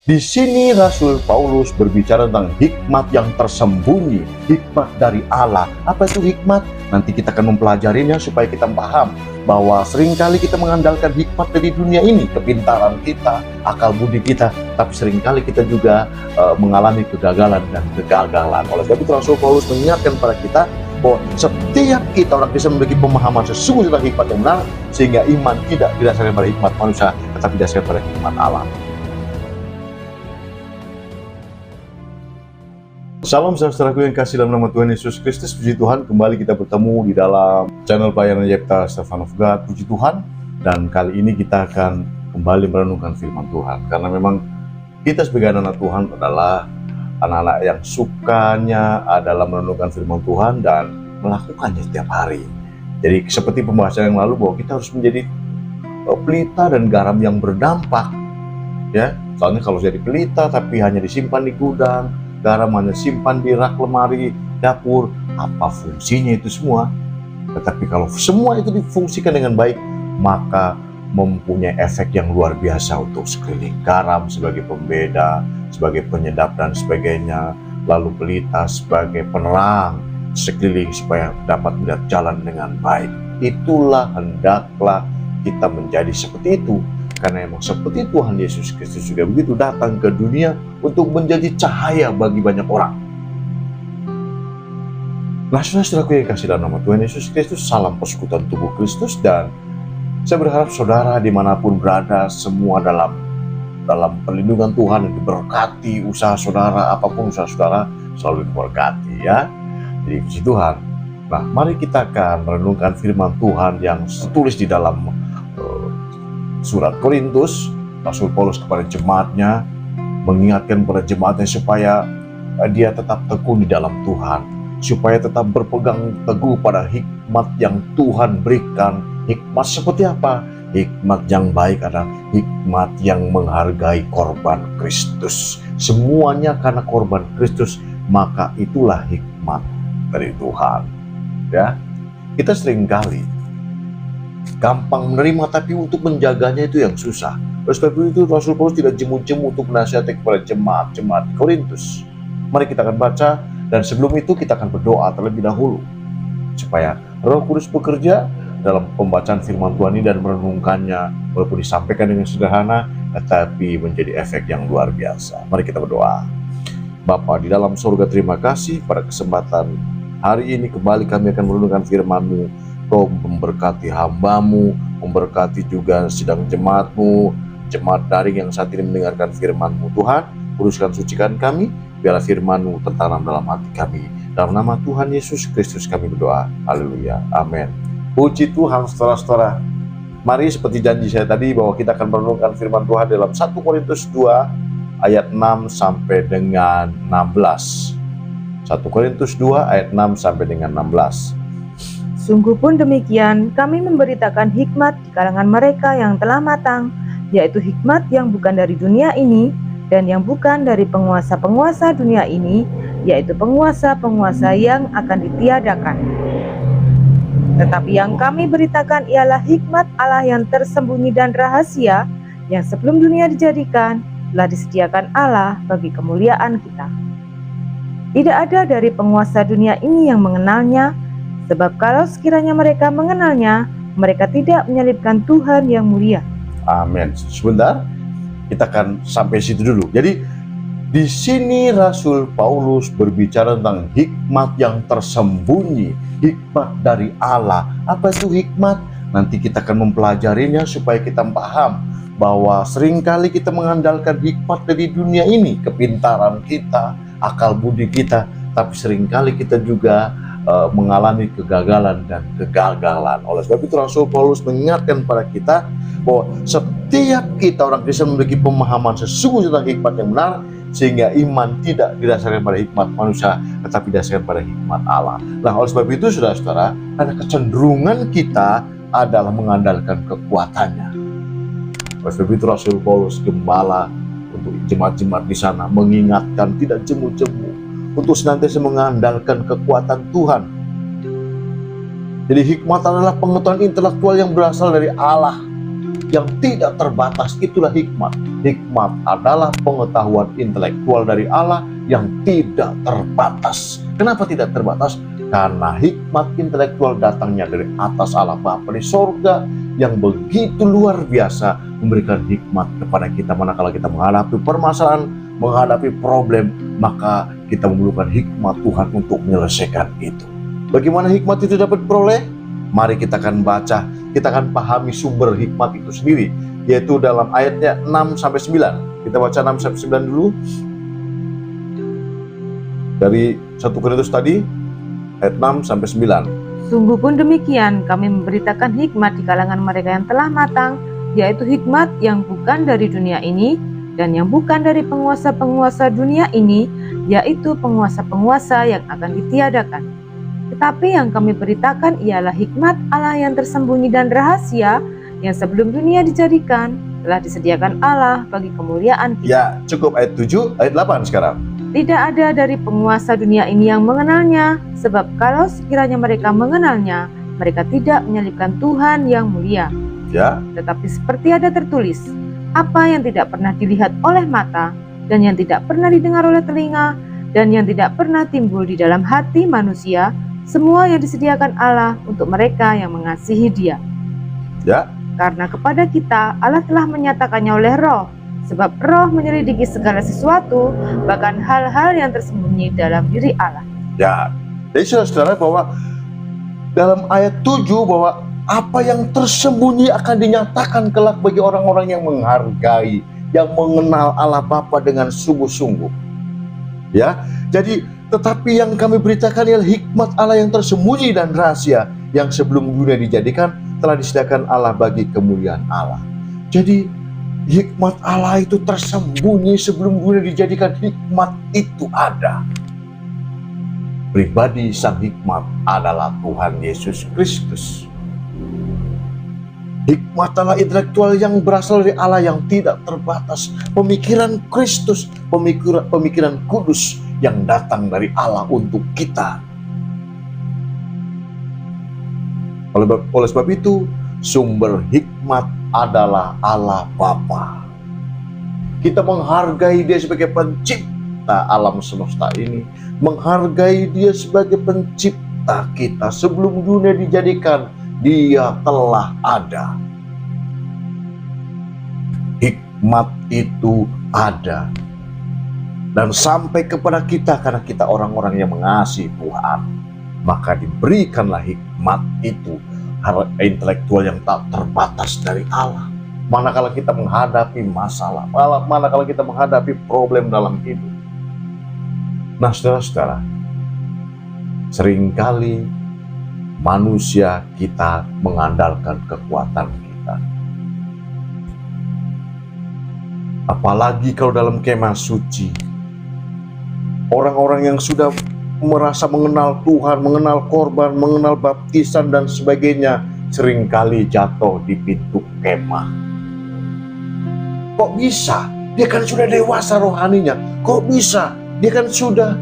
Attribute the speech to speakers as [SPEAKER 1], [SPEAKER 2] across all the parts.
[SPEAKER 1] Di sini Rasul Paulus berbicara tentang hikmat yang tersembunyi, hikmat dari Allah. Apa itu hikmat? Nanti kita akan mempelajarinya supaya kita paham bahwa seringkali kita mengandalkan hikmat dari dunia ini, kepintaran kita, akal budi kita, tapi seringkali kita juga mengalami kegagalan dan kegagalan. Oleh sebab itu Rasul Paulus mengingatkan kepada kita bahwa setiap kita orang Kristen memiliki pemahaman sesungguhnya tentang hikmat yang benar, sehingga iman tidak didasarkan pada hikmat manusia, tetapi didasarkan pada hikmat Allah. Salam saudaraku yang kasih dalam nama Tuhan Yesus Kristus. Puji Tuhan, kembali kita bertemu di dalam channel pelayanan Yepta Stefan of God. Puji Tuhan, dan kali ini kita akan kembali merenungkan firman Tuhan. Karena memang kita sebagai anak Tuhan adalah anak-anak yang sukanya adalah merenungkan firman Tuhan dan melakukannya setiap hari. Jadi seperti pembahasan yang lalu bahwa kita harus menjadi pelita dan garam yang berdampak. Ya, soalnya kalau jadi pelita tapi hanya disimpan di gudang, garam hanya simpan di rak lemari dapur, apa fungsinya itu semua? Tetapi kalau semua itu difungsikan dengan baik, maka mempunyai efek yang luar biasa untuk sekeliling. Garam sebagai pembeda, sebagai penyedap dan sebagainya, lalu pelita sebagai penerang sekeliling supaya dapat melihat jalan dengan baik. Itulah hendaklah kita menjadi seperti itu. Karena emang seperti Tuhan Yesus Kristus juga begitu, datang ke dunia untuk menjadi cahaya bagi banyak orang. Nah, saudara-saudaraku yang kasih dalam nama Tuhan Yesus Kristus, salam persekutuan tubuh Kristus, dan saya berharap saudara dimanapun berada, semua dalam perlindungan Tuhan, dan diberkati usaha saudara, apapun usaha saudara selalu diberkati ya. Jadi puji Tuhan. Nah, mari kita akan merenungkan firman Tuhan yang tertulis di dalam Surat Korintus. Rasul Paulus kepada jemaatnya mengingatkan kepada jemaatnya supaya dia tetap tekun di dalam Tuhan, supaya tetap berpegang teguh pada hikmat yang Tuhan berikan. Hikmat seperti apa? Hikmat yang baik adalah hikmat yang menghargai korban Kristus. Semuanya karena korban Kristus, maka itulah hikmat dari Tuhan. Ya, kita seringkali gampang menerima, tapi untuk menjaganya itu yang susah. Oleh sebab itu Rasul Paulus tidak jemu-jemu untuk menasihati kepada jemaat-jemaat Korintus. Mari kita akan baca, dan sebelum itu kita akan berdoa terlebih dahulu supaya Roh Kudus bekerja dalam pembacaan firman Tuhan ini dan merenungkannya, walaupun disampaikan dengan sederhana tetapi menjadi efek yang luar biasa. Mari kita berdoa. Bapa di dalam surga, terima kasih pada kesempatan hari ini kembali kami akan merenungkan firman-Mu. Kau memberkati hamba-Mu, memberkati juga sidang jemaat-Mu, jemaat daring yang saat ini mendengarkan firman-Mu. Tuhan, kuduskan, sucikan kami, biarlah firman-Mu tertanam dalam hati kami. Dalam nama Tuhan Yesus Kristus kami berdoa. Haleluya. Amin. Puji Tuhan, saudara-saudara. Mari seperti janji saya tadi bahwa kita akan merenungkan firman Tuhan dalam 1 Korintus 2 ayat 6 sampai dengan 16. 1 Korintus 2 ayat 6 sampai dengan 16.
[SPEAKER 2] Sungguh pun demikian, kami memberitakan hikmat di kalangan mereka yang telah matang, yaitu hikmat yang bukan dari dunia ini, dan yang bukan dari penguasa-penguasa dunia ini, yaitu penguasa-penguasa yang akan ditiadakan. Tetapi yang kami beritakan ialah hikmat Allah yang tersembunyi dan rahasia, yang sebelum dunia dijadikan, telah disediakan Allah bagi kemuliaan kita. Tidak ada dari penguasa dunia ini yang mengenalnya, sebab kalau sekiranya mereka mengenalnya, mereka tidak menyalibkan Tuhan yang mulia.
[SPEAKER 1] Amin. Sebentar, kita akan sampai situ dulu. Jadi, di sini Rasul Paulus berbicara tentang hikmat yang tersembunyi, hikmat dari Allah. Apa itu hikmat? Nanti kita akan mempelajarinya supaya kita paham bahwa seringkali kita mengandalkan hikmat dari dunia ini, kepintaran kita, akal budi kita, tapi seringkali kita juga mengalami kegagalan dan kegagalan. Oleh sebab itu Rasul Paulus mengingatkan pada kita bahwa setiap kita orang Kristen memiliki pemahaman sesungguhnya tentang hikmat yang benar, sehingga iman tidak didasarkan pada hikmat manusia tetapi didasarkan pada hikmat Allah. Nah, oleh sebab itu saudara-saudara, ada kecenderungan kita adalah mengandalkan kekuatannya. Oleh sebab itu Rasul Paulus gembala untuk jemaat-jemaat di sana mengingatkan tidak jemu-jemu untuk senantiasa mengandalkan kekuatan Tuhan. Jadi hikmat adalah pengetahuan intelektual yang berasal dari Allah, yang tidak terbatas. Itulah hikmat. Hikmat adalah pengetahuan intelektual dari Allah yang tidak terbatas. Kenapa tidak terbatas? Karena hikmat intelektual datangnya dari atas Allah Bapa di sorga yang begitu luar biasa memberikan hikmat kepada kita manakala kita menghadapi permasalahan, menghadapi problem, maka kita memerlukan hikmat Tuhan untuk menyelesaikan itu. Bagaimana hikmat itu dapat diperoleh? Mari kita akan baca, kita akan pahami sumber hikmat itu sendiri, yaitu dalam ayatnya 6-9. Kita baca 6-9 dulu. Dari 1 Korintus tadi, ayat 6-9.
[SPEAKER 2] Sungguh pun demikian, kami memberitakan hikmat di kalangan mereka yang telah matang, yaitu hikmat yang bukan dari dunia ini, dan yang bukan dari penguasa-penguasa dunia ini, yaitu penguasa-penguasa yang akan ditiadakan. Tetapi yang kami beritakan ialah hikmat Allah yang tersembunyi dan rahasia, yang sebelum dunia dijadikan, telah disediakan Allah bagi kemuliaan kita.
[SPEAKER 1] Ya, cukup ayat 7, ayat 8 sekarang.
[SPEAKER 2] Tidak ada dari penguasa dunia ini yang mengenalnya, sebab kalau sekiranya mereka mengenalnya, mereka tidak menyalibkan Tuhan yang mulia.
[SPEAKER 1] Ya,
[SPEAKER 2] Tetapi seperti ada tertulis, apa yang tidak pernah dilihat oleh mata, dan yang tidak pernah didengar oleh telinga, dan yang tidak pernah timbul di dalam hati manusia, semua yang disediakan Allah untuk mereka yang mengasihi Dia.
[SPEAKER 1] ya,
[SPEAKER 2] Karena kepada kita Allah telah menyatakannya oleh Roh, sebab Roh menyelidiki segala sesuatu, bahkan hal-hal yang tersembunyi dalam diri Allah.
[SPEAKER 1] ya. Jadi saudara-saudara, bahwa dalam ayat 7 bahwa apa yang tersembunyi akan dinyatakan kelak bagi orang-orang yang menghargai, yang mengenal Allah Bapa dengan sungguh-sungguh. Ya, jadi tetapi yang kami beritakan ialah hikmat Allah yang tersembunyi dan rahasia yang sebelum dunia dijadikan telah disediakan Allah bagi kemuliaan Allah. Jadi hikmat Allah itu tersembunyi sebelum dunia dijadikan. Hikmat itu ada. Pribadi sang hikmat adalah Tuhan Yesus Kristus. Hikmat Allah intelektual yang berasal dari Allah yang tidak terbatas. Pemikiran Kristus, pemikiran kudus yang datang dari Allah untuk kita. Oleh sebab itu, sumber hikmat adalah Allah Bapa. Kita menghargai Dia sebagai pencipta alam semesta ini, menghargai Dia sebagai pencipta kita. Sebelum dunia dijadikan, Dia telah ada. Hikmat itu ada dan sampai kepada kita karena kita orang-orang yang mengasihi Tuhan, maka diberikanlah hikmat itu, hal intelektual yang tak terbatas dari Allah. Manakala kita menghadapi masalah, manakala kita menghadapi problem dalam hidup. Nah, saudara-saudara, seringkali manusia kita mengandalkan kekuatan kita. Apalagi kalau dalam kemah suci, orang-orang yang sudah merasa mengenal Tuhan, mengenal korban, mengenal baptisan dan sebagainya, seringkali jatuh di pintu kemah. Kok bisa? Dia kan sudah dewasa rohaninya. Kok bisa? Dia kan sudah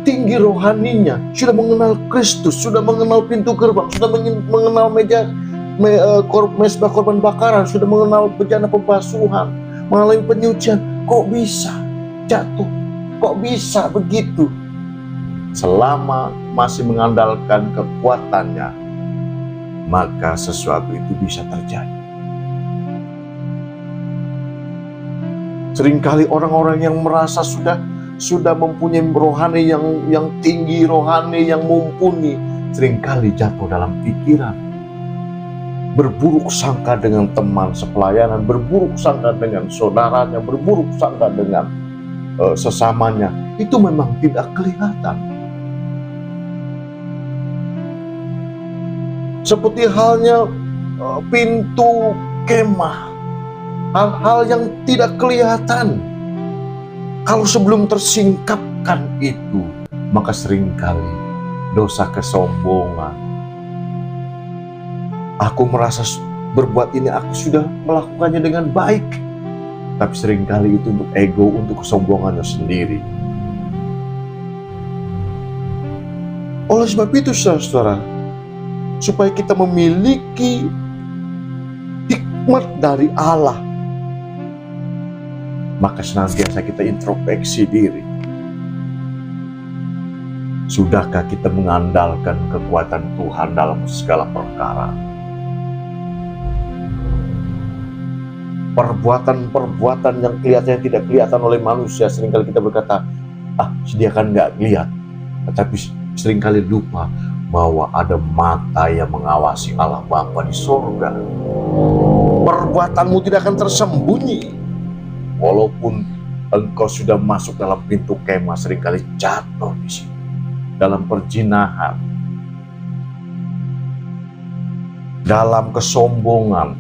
[SPEAKER 1] tinggi rohaninya, sudah mengenal Kristus, sudah mengenal pintu gerbang, sudah mengenal mesbah korban bakaran, sudah mengenal bejana pembasuhan, mengalami penyucian. Kok bisa jatuh? Kok bisa begitu? Selama masih mengandalkan kekuatannya, maka sesuatu itu bisa terjadi. Seringkali orang-orang yang merasa sudah mempunyai rohani yang tinggi, rohani yang mumpuni, seringkali jatuh dalam pikiran, berburuk sangka dengan teman sepelayanan, berburuk sangka dengan saudaranya, berburuk sangka dengan sesamanya. Itu memang tidak kelihatan. Seperti halnya pintu kemah, hal-hal yang tidak kelihatan. Kalau sebelum tersingkapkan itu, maka seringkali dosa kesombongan. Aku merasa berbuat ini, aku sudah melakukannya dengan baik. Tapi seringkali itu untuk ego, untuk kesombongannya sendiri. Oleh sebab itu, saudara-saudara, supaya kita memiliki hikmat dari Allah, maka senantiasa kita introspeksi diri. Sudahkah kita mengandalkan kekuatan Tuhan dalam segala perkara? Perbuatan-perbuatan yang kelihatannya tidak kelihatan oleh manusia, seringkali kita berkata, dia kan nggak lihat. Tetapi seringkali lupa bahwa ada mata yang mengawasi Allah Bapa di sorga. Perbuatanmu tidak akan tersembunyi. Walaupun engkau sudah masuk dalam pintu kemah, seringkali jatuh di situ, dalam perzinahan, dalam kesombongan,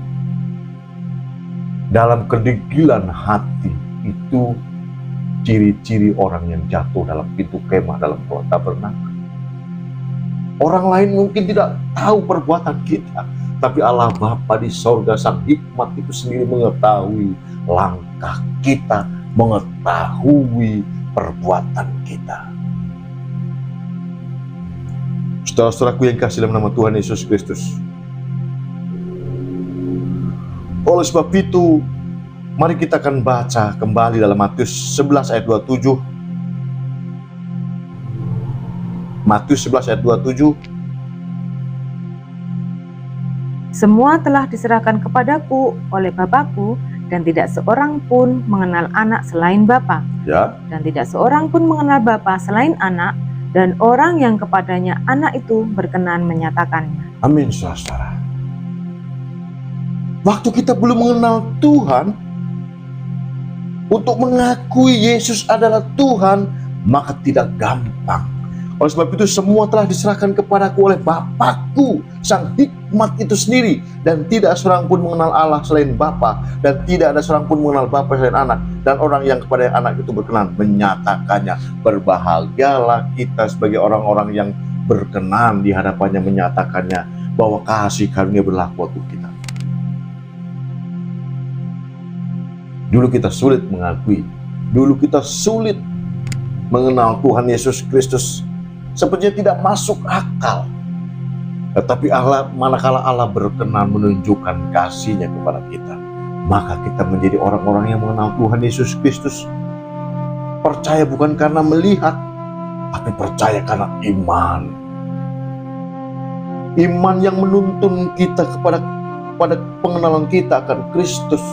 [SPEAKER 1] dalam kedegilan hati. Itu ciri-ciri orang yang jatuh dalam pintu kemah, dalam tabernakel. Orang lain mungkin tidak tahu perbuatan kita, tapi Allah Bapa di sorga, Sang Hikmat itu sendiri mengetahui langkah kita, mengetahui perbuatan kita. Saudara-saudaraku yang kasih dalam nama Tuhan Yesus Kristus, oleh sebab itu, mari kita akan baca kembali dalam Matius 11 ayat 27. Matius 11 ayat 27.
[SPEAKER 2] Semua telah diserahkan kepadaku oleh Bapakku, dan tidak seorang pun mengenal anak selain Bapa, dan tidak seorang pun mengenal Bapa selain anak, dan orang yang kepadanya anak itu berkenan menyatakannya.
[SPEAKER 1] Amin, saudara. Waktu kita belum mengenal Tuhan, untuk mengakui Yesus adalah Tuhan, maka tidak gampang. Oleh sebab itu semua telah diserahkan kepadaku oleh Bapakku, Sang Hikmat itu sendiri, dan tidak seorang pun mengenal Allah selain Bapa, dan tidak ada seorang pun mengenal Bapa selain anak, dan orang yang kepada anak itu berkenan menyatakannya. Berbahagialah kita sebagai orang-orang yang berkenan di hadapannya menyatakannya, bahwa kasih karunia berlaku untuk kita. Dulu kita sulit mengakui, dulu kita sulit mengenal Tuhan Yesus Kristus, sepertinya tidak masuk akal. Tetapi Allah, manakala Allah berkenan menunjukkan kasih-Nya kepada kita, maka kita menjadi orang-orang yang mengenal Tuhan Yesus Kristus. Percaya bukan karena melihat, tapi percaya karena iman. Iman yang menuntun kita kepada pengenalan kita akan Kristus.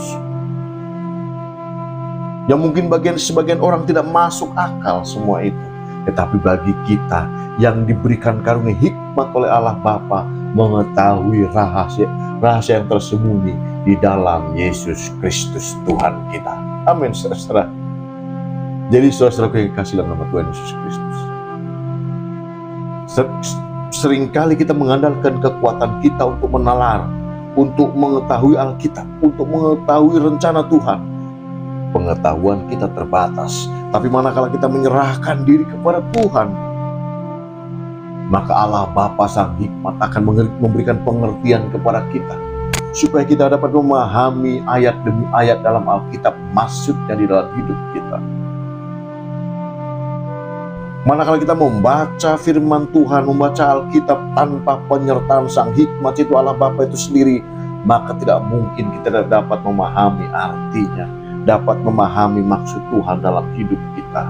[SPEAKER 1] Yang mungkin sebagian orang tidak masuk akal semua itu. Tetapi bagi kita yang diberikan karunia hikmat oleh Allah Bapa, mengetahui rahasia yang tersembunyi di dalam Yesus Kristus Tuhan kita. Amin, saudara. Jadi saudara-saudara yang kasih dalam nama Tuhan Yesus Kristus, seringkali kita mengandalkan kekuatan kita untuk menalar, untuk mengetahui Alkitab, untuk mengetahui rencana Tuhan. Pengetahuan kita terbatas, tapi manakala kita menyerahkan diri kepada Tuhan, maka Allah Bapa Sang Hikmat akan memberikan pengertian kepada kita, supaya kita dapat memahami ayat demi ayat dalam Alkitab, maksudnya di dalam hidup kita. Manakala kita membaca firman Tuhan, membaca Alkitab tanpa penyertaan Sang Hikmat itu Allah Bapa itu sendiri, maka tidak mungkin kita dapat memahami artinya, dapat memahami maksud Tuhan dalam hidup kita.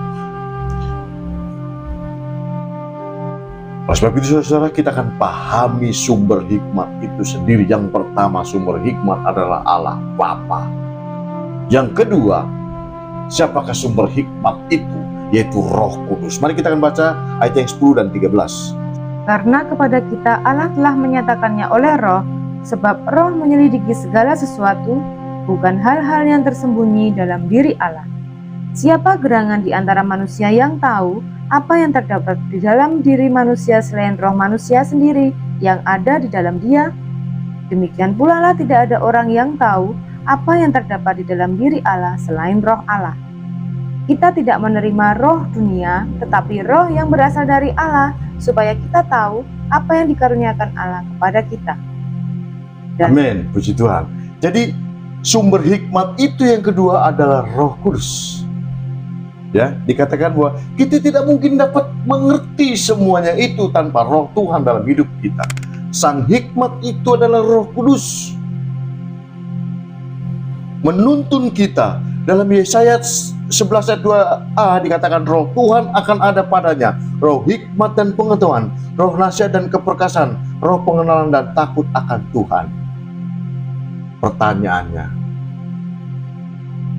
[SPEAKER 1] Oleh sebab itu saudara, kita akan pahami sumber hikmat itu sendiri. Yang pertama, sumber hikmat adalah Allah Bapa. Yang kedua, siapakah sumber hikmat itu? Yaitu Roh Kudus. Mari kita akan baca ayat yang 10 dan 13.
[SPEAKER 2] Karena kepada kita Allah telah menyatakannya oleh Roh, sebab Roh menyelidiki segala sesuatu, bukan hal-hal yang tersembunyi dalam diri Allah. Siapa gerangan di antara manusia yang tahu apa yang terdapat di dalam diri manusia selain roh manusia sendiri yang ada di dalam dia? Demikian pula lah tidak ada orang yang tahu apa yang terdapat di dalam diri Allah selain roh Allah. Kita tidak menerima roh dunia, tetapi roh yang berasal dari Allah, supaya kita tahu apa yang dikaruniakan Allah kepada kita.
[SPEAKER 1] Amin, puji Tuhan. Jadi sumber hikmat itu yang kedua adalah Roh Kudus. Ya, dikatakan bahwa kita tidak mungkin dapat mengerti semuanya itu tanpa Roh Tuhan dalam hidup kita. Sang hikmat itu adalah Roh Kudus. menuntun kita. Dalam Yesaya 11 ayat 2a dikatakan roh Tuhan akan ada padanya, roh hikmat dan pengetahuan, roh nasihat dan keperkasaan, roh pengenalan dan takut akan Tuhan. Pertanyaannya,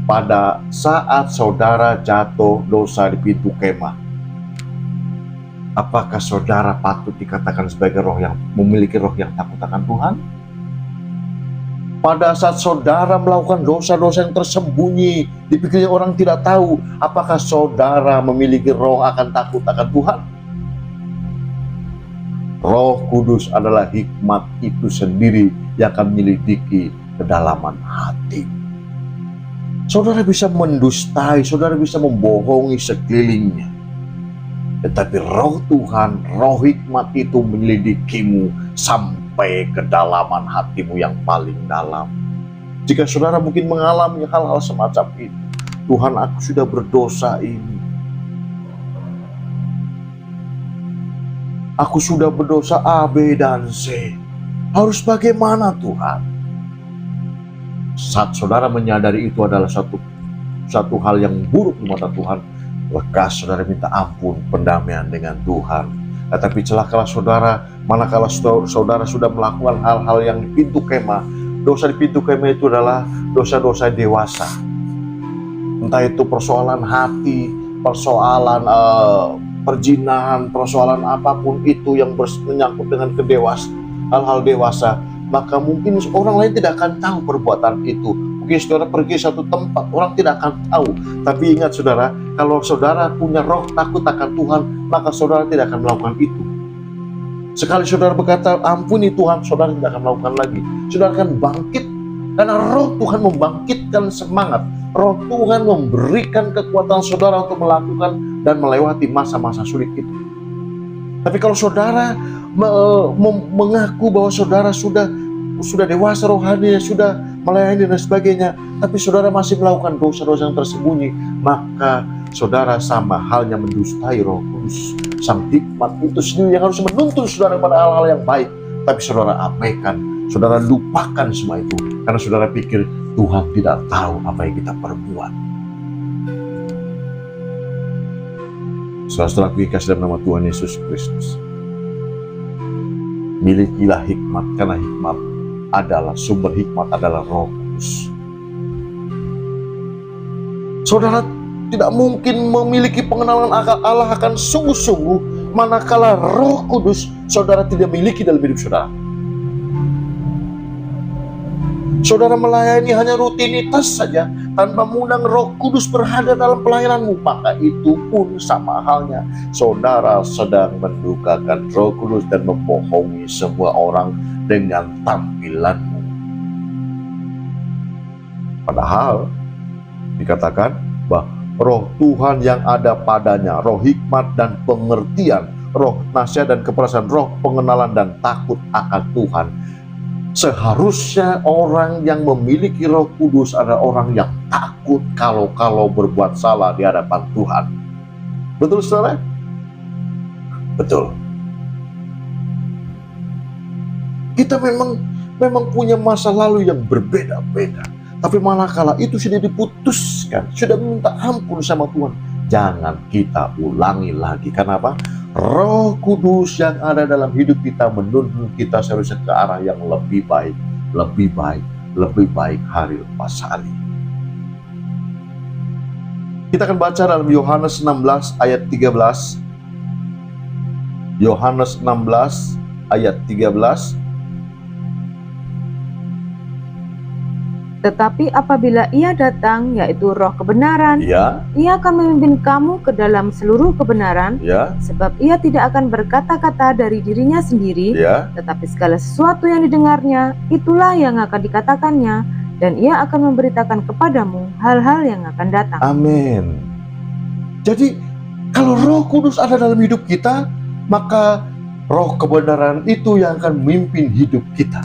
[SPEAKER 1] pada saat saudara jatuh dosa di pintu kemah, apakah saudara patut dikatakan sebagai roh yang memiliki roh yang takut akan Tuhan? Pada saat saudara melakukan dosa-dosa yang tersembunyi, dipikirnya orang tidak tahu, apakah saudara memiliki roh akan takut akan Tuhan? Roh Kudus adalah hikmat itu sendiri yang akan menyelidiki kedalaman hati. Saudara bisa mendustai, saudara bisa membohongi sekelilingnya. Tetapi roh Tuhan, roh hikmat itu menyelidikimu sampai kedalaman hatimu yang paling dalam. Jika saudara mungkin mengalami hal-hal semacam itu, Tuhan, aku sudah berdosa ini, aku sudah berdosa A, B, dan C. Harus bagaimana Tuhan? Saat saudara menyadari itu adalah satu hal yang buruk di mata Tuhan, lekas saudara minta ampun, pendamaian dengan Tuhan. Tetapi celakalah saudara, manakala saudara sudah melakukan hal-hal yang di pintu kemah. Dosa di pintu kemah itu adalah dosa-dosa dewasa. Entah itu persoalan hati, persoalan perjinahan, persoalan apapun itu yang menyangkut dengan hal-hal dewasa. Maka mungkin orang lain tidak akan tahu perbuatan itu. Mungkin saudara pergi satu tempat, orang tidak akan tahu. Tapi ingat saudara, kalau saudara punya roh takut akan Tuhan, maka saudara tidak akan melakukan itu. Sekali saudara berkata, ampuni Tuhan, saudara tidak akan melakukan lagi. Saudara akan bangkit, karena roh Tuhan membangkitkan semangat. Roh Tuhan memberikan kekuatan saudara untuk melakukan dan melewati masa-masa sulit itu. Tapi kalau saudara mengaku bahwa saudara sudah dewasa rohani, sudah melayani dan sebagainya, tapi saudara masih melakukan dosa-dosa yang tersembunyi, maka saudara sama halnya mendustai Roh Kudus. Sang hikmat itu sendiri yang harus menuntun saudara pada hal-hal yang baik, tapi saudara abaikan, saudara lupakan semua itu, karena saudara pikir Tuhan tidak tahu apa yang kita perbuat. Saudara kasih dalam nama Tuhan Yesus Kristus, milikilah hikmat, karena hikmat adalah sumber hikmat adalah Roh Kudus. Saudara tidak mungkin memiliki pengenalan Allah akan sungguh-sungguh manakala Roh Kudus saudara tidak miliki dalam hidup saudara. Saudara melayani hanya rutinitas saja tanpa mengundang Roh Kudus berada dalam pelayananmu, maka itu pun sama halnya saudara sedang mendukakan Roh Kudus dan membohongi semua orang dengan tampilanmu. Padahal dikatakan bahwa Roh Tuhan yang ada padanya, roh hikmat dan pengertian, roh nasihat dan keperkasaan, roh pengenalan dan takut akan Tuhan. Seharusnya orang yang memiliki Roh Kudus adalah orang yang takut kalau berbuat salah di hadapan Tuhan. Betul saudara? Betul. Kita memang punya masa lalu yang berbeda-beda. Tapi manakala itu sudah diputuskan, sudah minta ampun sama Tuhan, jangan kita ulangi lagi. Kenapa? Roh Kudus yang ada dalam hidup kita menuntun kita seharusnya ke arah yang lebih baik, lebih baik, lebih baik hari lepas hari. Kita akan baca dalam Yohanes 16 ayat 13. Yohanes 16 ayat 13.
[SPEAKER 2] Tetapi apabila Ia datang, yaitu Roh kebenaran,
[SPEAKER 1] Ya,
[SPEAKER 2] Ia akan memimpin kamu ke dalam seluruh kebenaran,
[SPEAKER 1] ya,
[SPEAKER 2] sebab Ia tidak akan berkata-kata dari dirinya sendiri,
[SPEAKER 1] ya.
[SPEAKER 2] tetapi segala sesuatu yang didengarnya, itulah yang akan dikatakannya, dan Ia akan memberitakan kepadamu hal-hal yang akan datang.
[SPEAKER 1] Amin. Jadi, kalau Roh Kudus ada dalam hidup kita, maka Roh kebenaran itu yang akan memimpin hidup kita.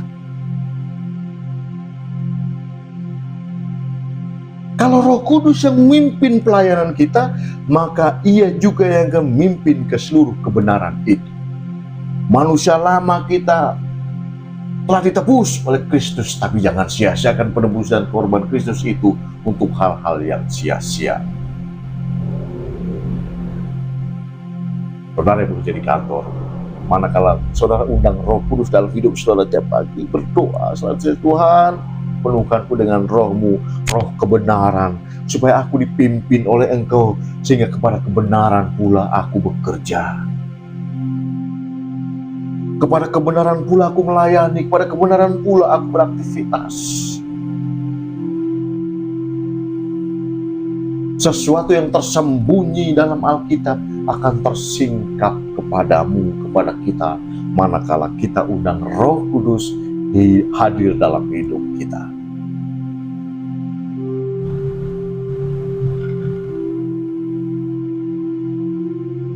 [SPEAKER 1] Kalau Roh Kudus yang memimpin pelayanan kita, maka Ia juga yang akan memimpin ke seluruh kebenaran itu. Manusia lama kita telah ditebus oleh Kristus, tapi jangan sia-siakan penebus dan korban Kristus itu untuk hal-hal yang sia-sia. Saudara yang bekerja di kantor, manakala saudara undang Roh Kudus dalam hidup saudara tiap pagi, berdoa selalu, Tuhan, penuhkanku dengan roh-Mu, roh kebenaran, supaya aku dipimpin oleh Engkau, sehingga kepada kebenaran pula aku bekerja. Kepada kebenaran pula aku melayani, kepada kebenaran pula aku beraktivitas. Sesuatu yang tersembunyi dalam Alkitab akan tersingkap kepadamu, kepada kita, manakala kita undang Roh Kudus hadir dalam hidup kita.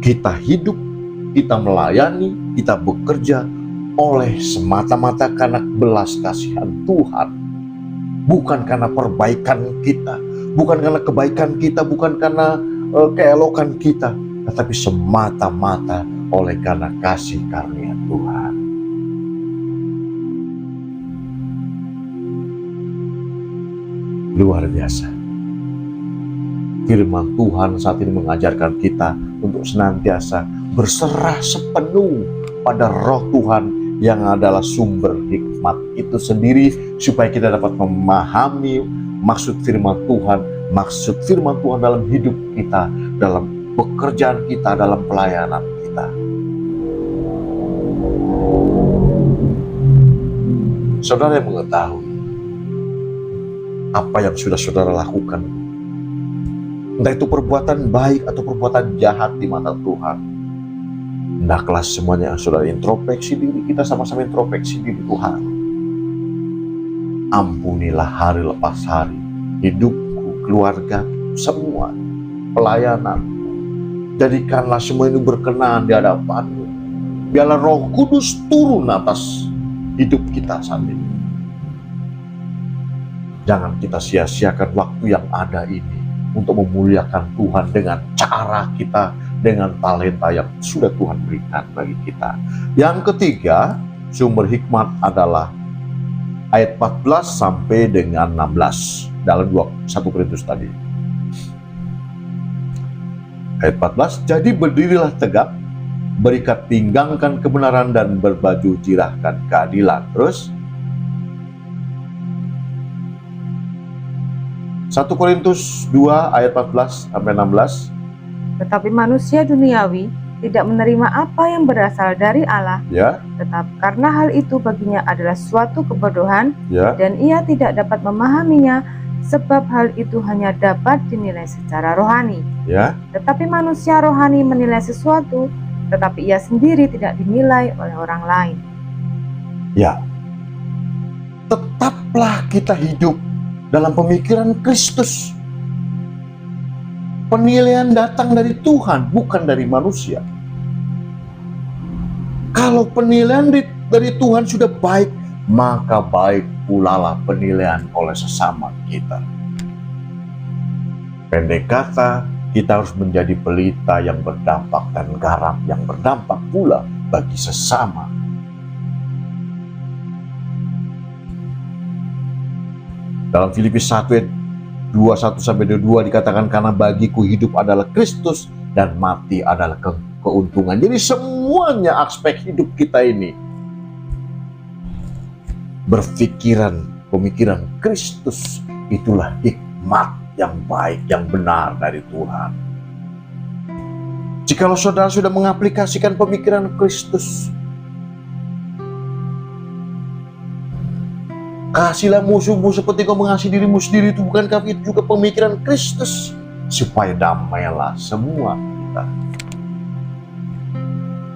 [SPEAKER 1] Kita hidup, kita melayani, kita bekerja oleh semata-mata karena belas kasihan Tuhan. Bukan karena perbaikan kita, bukan karena kebaikan kita, bukan karena keelokan kita, tetapi semata-mata oleh karena kasih karunia Tuhan. Luar biasa. Firman Tuhan saat ini mengajarkan kita untuk senantiasa berserah sepenuh pada Roh Tuhan yang adalah sumber hikmat itu sendiri, supaya kita dapat memahami maksud firman Tuhan dalam hidup kita, dalam pekerjaan kita, dalam pelayanan kita. Saudara yang mengetahui apa yang sudah saudara lakukan, entah itu perbuatan baik atau perbuatan jahat di mata Tuhan, hendaklah semuanya yang saudara introspeksi diri, kita sama-sama introspeksi diri Tuhan. Ampunilah hari lepas hari, hidupku, keluarga, semua, pelayanan. Jadikanlah semua ini berkenan di hadapan-Mu. Biarlah Roh Kudus turun atas hidup kita saat ini. Jangan kita sia-siakan waktu yang ada ini untuk memuliakan Tuhan dengan cara kita, dengan talenta yang sudah Tuhan berikan bagi kita. Yang ketiga, sumber hikmat adalah ayat 14 sampai dengan 16 dalam 1 Korintus tadi. Ayat 14, jadi berdirilah tegak, berikat pinggangkan kebenaran dan berbaju jirahkan keadilan. Terus 1 Korintus 2 ayat 14 sampai 16.
[SPEAKER 2] Tetapi manusia duniawi tidak menerima apa yang berasal dari Allah,
[SPEAKER 1] Ya,
[SPEAKER 2] tetap karena hal itu baginya adalah suatu kebodohan,
[SPEAKER 1] ya,
[SPEAKER 2] dan ia tidak dapat memahaminya, sebab hal itu hanya dapat dinilai secara rohani.
[SPEAKER 1] ya.
[SPEAKER 2] Tetapi manusia rohani menilai sesuatu, tetapi ia sendiri tidak dinilai oleh orang lain.
[SPEAKER 1] Ya. Tetaplah kita hidup dalam pemikiran Kristus. Penilaian datang dari Tuhan, bukan dari manusia. Kalau penilaian dari Tuhan sudah baik, maka baik pula lah penilaian oleh sesama kita. Pendek kata, kita harus menjadi pelita yang berdampak dan garam yang berdampak pula bagi sesama. Dalam Filipi 1 ayat 21-22 dikatakan, karena bagiku hidup adalah Kristus dan mati adalah keuntungan. Jadi semuanya aspek hidup kita ini pemikiran Kristus, itulah hikmat yang baik, yang benar dari Tuhan. Jikalau saudara sudah mengaplikasikan pemikiran Kristus, kasihlah musuhmu seperti kau mengasihi dirimu sendiri, itu bukankah itu juga pemikiran Kristus? Supaya damailah semua kita.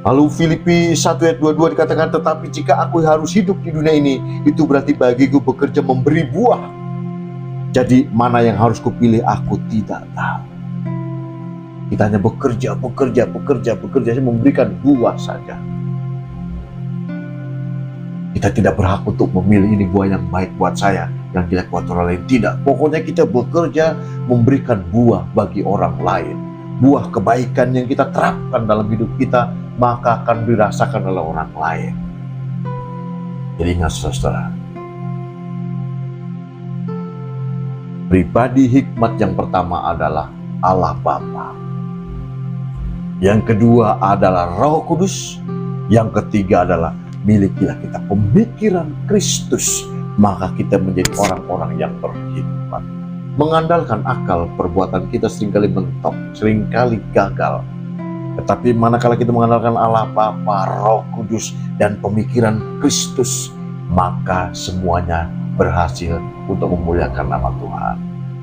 [SPEAKER 1] Lalu Filipi 1 ayat 22 dikatakan, tetapi jika aku harus hidup di dunia ini, itu berarti bagiku bekerja memberi buah. Jadi mana yang harus kupilih aku tidak tahu. Kita hanya bekerja, memberikan buah saja. Kita tidak berhak untuk memilih ini buah yang baik buat saya, yang jelek buat orang lain. Tidak, pokoknya kita bekerja memberikan buah bagi orang lain. Buah kebaikan yang kita terapkan dalam hidup kita, maka akan dirasakan oleh orang lain. Jadi ingat saudara, pribadi hikmat yang pertama adalah Allah Bapa. Yang kedua adalah Roh Kudus. Yang ketiga adalah milikilah kita pemikiran Kristus, maka kita menjadi orang-orang yang berhikmat. Mengandalkan akal, perbuatan kita seringkali mentok, seringkali gagal. Tetapi manakala kita mengandalkan Allah Bapa, Roh Kudus, dan pemikiran Kristus, maka semuanya berhasil untuk memuliakan nama Tuhan.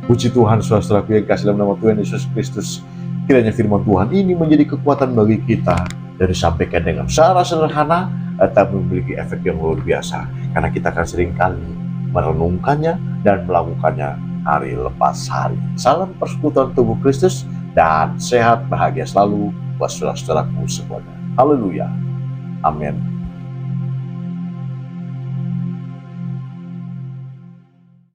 [SPEAKER 1] Puji Tuhan, saudara-saudaraku yang kasih dalam nama Tuhan Yesus Kristus. Kiranya firman Tuhan ini menjadi kekuatan bagi kita dan disampaikan dengan secara sederhana, tetapi memiliki efek yang luar biasa. Karena kita akan seringkali merenungkannya dan melakukannya hari lepas hari. Salam persekutuan tubuh Kristus dan sehat bahagia selalu buat saudara-saudaraku semuanya. Haleluya. Amin.